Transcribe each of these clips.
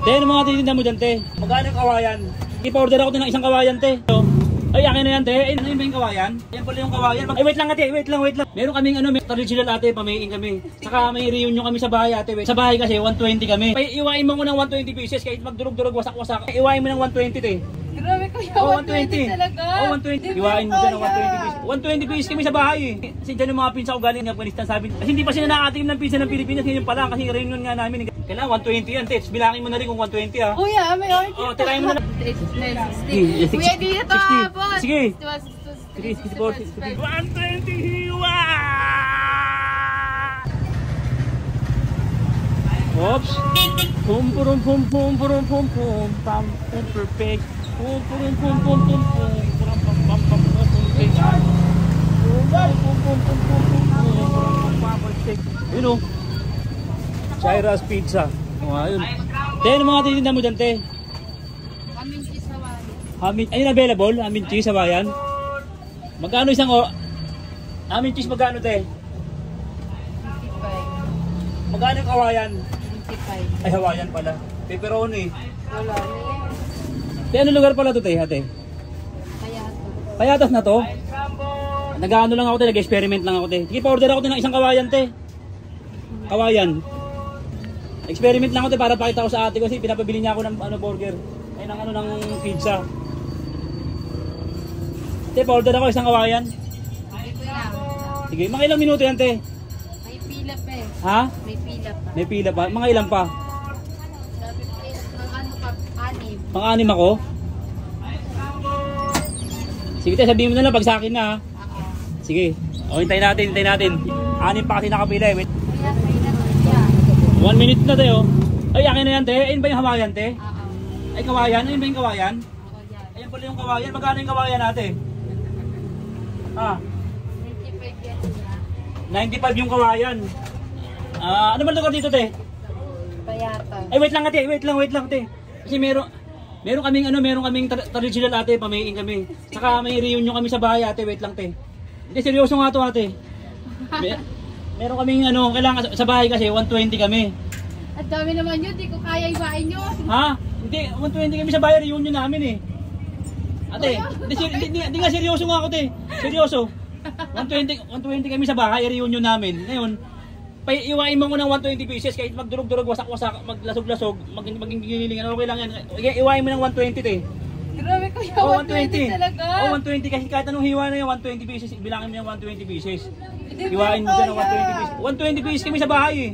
Te, ano mga titinda mo dyan, te? Magkano yung kawayan? Ipa-order ako ng isang kawayan, te. Ay, akin na yan, te. Ay, ano yung kawayan? Yan pala yung kawayan. Ay, wait lang, ate. Wait lang. Meron kaming may traditional, ate. Pamahiin kami. Saka may reunion kami sa bahay, ate. Sa bahay kasi, 120 kami. Ay, iwain mo ng 120 pieces. Kahit magdurog-durog, wasak-wasak. Iwain mo ng 120, te. Grabe kuya, 120 talaga. 120. Iwain mo dyan ng 120 pieces. 120 pieces kami sa bahay, eh. Kasi dyan yung mga pinsa ko galing ng Afghanistan, sabi. Kasi hindi pa sila nakakatingin ng pinsa ng Pilipinas. Ngayon pa lang, kasi reunion nga namin. Kailangan 120 yan, te. Bilangin mo na rin kung 120, ha. Kuya, may order. Oh, tirahin mo na. 60. Kuya, di na to, boss. Sige. 60, 120 hiwa! Oops. Pum pum pum pum pum pum pum pam pum perfect. Pum pum pum pum pum pum pam pam pam pam perfect. Pum pum pum pum pum pum pam perfect. You know. Chira's Pizza. Oh, ayun. Te, ano mga titinda mo dyan, te? Amin cheese Hawaiian. Amin, ayun available? Amin cheese Hawaiian? Magkano isang Amin cheese magkano, te? 55. Magkano yung Hawaiian? 25. Ay, Hawaiian pala. Pepperoni. Wala. Te, ano lugar pala to, te, ate? Kaya Payatas na to? Nag-ano lang ako, te, nag-experiment lang ako, te. Sige, pa-order ako ng isang kawayan, te. Kawayan. Experiment lang ako, te, para pakita ko sa ate ko kasi pinapabili niya ako ng burger. Ay, ng pizza. Te, pa-order ako isang kawayan. Sige, mga ilang minuto yan, te? may pila pa eh. Ha? May pila pa. May pila pa? Mga ilang pa? Sabi ko eh, ng ano ka, 6. Pang-anim ako? Sige, te, sabihin mo na lang pag sa akin na, ha? Sige. O, hintayin natin. 6 pa kasi nakapila, eh. Wait. Kuya, kayo na kuya. 1 minute na, te, oh. Ay, akin na yan, te. Ayun ba yung Hawaiian, te? Oo. Ay, kawayan? Ayun ba yung kawayan? Oo, yan. Ayan pala yung kawayan. Magkano yung kawayan natin? Ah, 95 yan niya. 95 yung kawayan. Ano ba lugar dito, te? Payata. Ay, wait lang, ate. Wait lang, te. Kasi meron kaming traditional, ate. Pamahiin kami. Saka may reunion kami sa bahay, ate. Wait lang, te. Hindi, seryoso nga to, ate. Meron kaming kailangan sa bahay kasi 120 kami. At dami naman yun, di ko kaya iwain yun. Ha? Hindi, 120 kami sa bahay, reunion namin, eh. Ate, hindi nga seryoso nga ako, te. Seryoso. 120 kami sa bahay, reunion namin. Ngayon, iwain mo ko ng 120 pieces kahit magdurog-durog, wasak-wasak, maglasog-lasog, maging ginilingan, okay lang yan. Iwain mo ng 120, te. Grabe kuya, Oh, 120 talaga. Oh, 120 kasi kahit anong hiwa na yung 120 pieces, bilangin mo yung 120 pieces. Hindi, Iwain mo dyan ng kuya. 120 pieces. 120 pieces kami sa bahay, eh.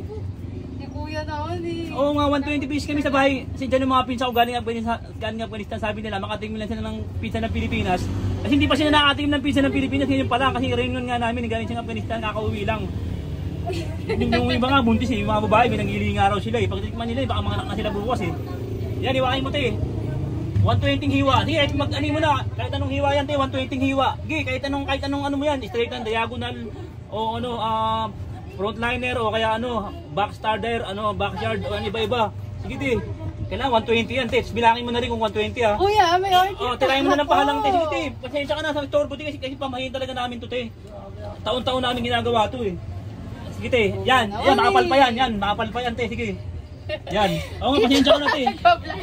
Si kuya naman eh. Oo nga, 120 pieces kami sa bahay. Kasi dyan yung mga pinsa ko galing Afghanistan, sabi nila, makatingin lang sila ng pizza ng Pilipinas. Kasi hindi pa sila nakakatingin ng pizza ng Pilipinas, ngayon pa lang, kasi reunion nga namin, galing siya ng Afghanistan, kakauwi lang. Yung iba nga, buntis eh, yung mga babae, may nangiling araw sila eh. Pagtikman nila eh, baka mga anak na sila bukas eh. Yan, iwain mo te. 120 hiwa. Sige, kahit mag-ani mo na, kahit anong hiwa yan te, 120 hiwa. Sige, kahit anong ano mo yan, straight and diagonal, o frontliner, o kaya backstarder, backyard, o iba-iba. Sige te, kailangan 120 yan te. Bilangin mo na rin kung 120 ha. Kuya, may order. Oh, tirahin mo na ng pahalang te. Sige te, pasensya ka na sa store buti kasi pamahiin talaga namin to te. Taon-taon namin ginagawa to eh. Sige te, yan, makapal pa yan te, sige. Yan. Oo, pasensya ka na te.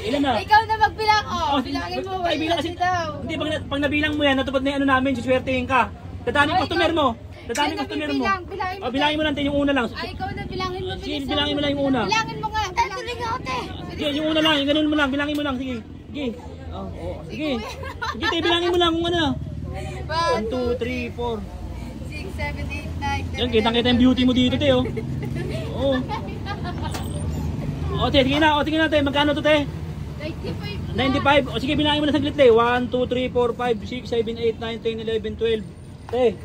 Ilan na? Ikaw na magbilang. Bilangin mo. Bilang kasi hindi pag nabilang mo yan, natupad na 'yung namin, suswertehin ka. Dadaming customer mo. Bilangin mo lang te yung una lang. Ay, ikaw na bilangin mo. Sige, bilangin mo lang yung una. Bilangin mo nga. Tuloy nga ako te. Sige, yung una lang, yung ganun mo lang, bilangin mo lang, sige. Sige. Sige. Sige te, bilangin mo lang kung ano. 1 2 3 4 6, 7, 8, 9, 10. Yan, kitang-kita yung beauty mo dito te, oh. Oo. O, te, sige na, te, magkano to, te? 95. 95. O, sige, bilangin mo na saglit, te. 1, 2, 3, 4, 5, 6, 7, 8, 9, 10, 11, 12. Te.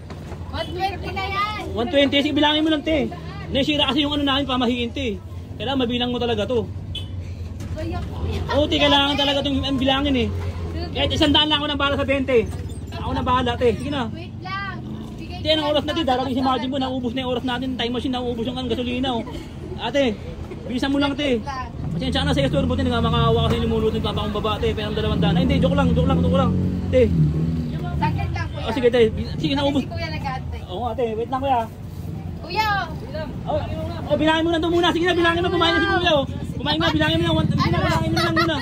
120 na yan. 120, sige, bilangin mo lang, te. Nasira kasi yung namin, pamahiin, te. Kailangan mabilang mo talaga to. Kaya kuya. O, te, kailangan talaga itong bilangin, eh. Kahit 100 lang ako nang bahala sa 20. Ako na bahala, te. Sige na. Wait lang. Te, anong oras natin? Darating si Margin po, naubos na yung oras natin. Time machine, naubos yung gasolina, oh. Ate, bilisan mo lang, te. Pasensya ka na sa store, buti nagmamakaawa kasi lumulutod pa akong baba, te. Pero 200. Ay, hindi, joke lang. Te. Sakit lang kuya. O, sige, te. Sige, naubos. Si kuya nag-aantay. Oo, ate, wait lang, kuya. Kuya. O, bilangin mo na ito muna. Sige na, bilangin mo, kumain na si kuya, oh. Kumain nga, bilangin mo na. Bilangin mo lang muna.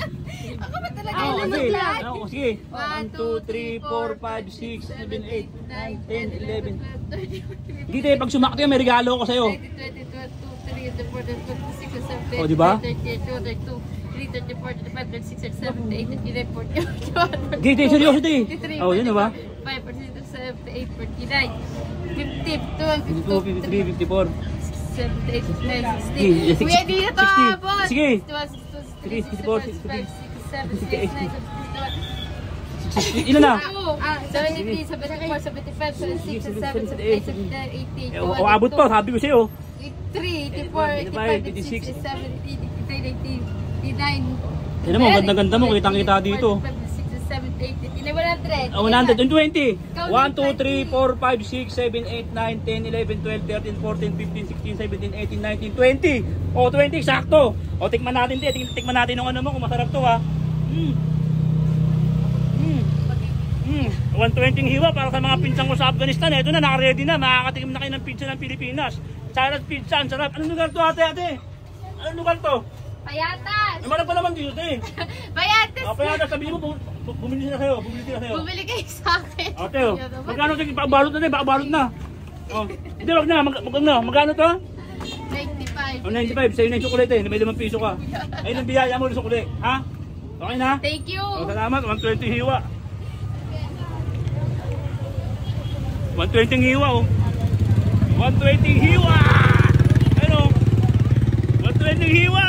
Ako ba talaga Oo, yung sige. naglag? Oo, sige. 1, 2, 3, 4, 5, 6, 7, 8, 9, 10, 11. Hindi tayo, pag sumakto yan, may regalo ko sa'yo. 20, 22, 23, 24, 25, 26, 27, O, diba? 30, 32, 33, 34, 35, 36, 37, 38, 39, 40. Hindi, seryoso tayo. O, yun diba? 5, 47, 49, 50, 52, 53, 54. 78, 69, 60. Kuya, di na to 60. abot. Sige. 64, 65, 66, 67, 68. Ilan na? 73, 74, 75, 76, 77, 78, 79, 80. O, abot pa, sabi ko sa'yo. 83, 84, 85, 86, 87, 89. Yan mo, ganda-ganda mo, kitang-kita dito. 100. 100 and 20. 1, 2, 3, 4, 5, 6, 7, 8, 9, 10, 11, 12, 13, 14, 15, 16, 17, 18, 19, 20. O, 20, sakto. O, tikman natin din. Tikman natin yung ano mo, kung masarap to ha. 120 hiwa para sa mga pinsang ko sa Afghanistan. Ito na, naka-ready na. Makakatikim na kayo ng pizza ng Pilipinas. Charles Pizza, ang sarap. Anong lugar to, ate? Anong lugar to? Payatas! Naman pa naman dito, ate. Payatas! Kaya sabihin mo, bumili sila sa'yo. Bumili kayo sa akin. Ate, oh. Magkano sige, bakabalot na din, bakabalot na. Oh. Hindi, wag na, magkano to? 95. Oh, 95, sa'yo na yung sukulit eh, may 5 piso ka. Ayun ang biyaya mo ng sukulit, ha? Okay na? Thank you. Oh, salamat, 120 hiwa. 120 hiwa, oh. 120 hiwa! Ano? 120 hiwa!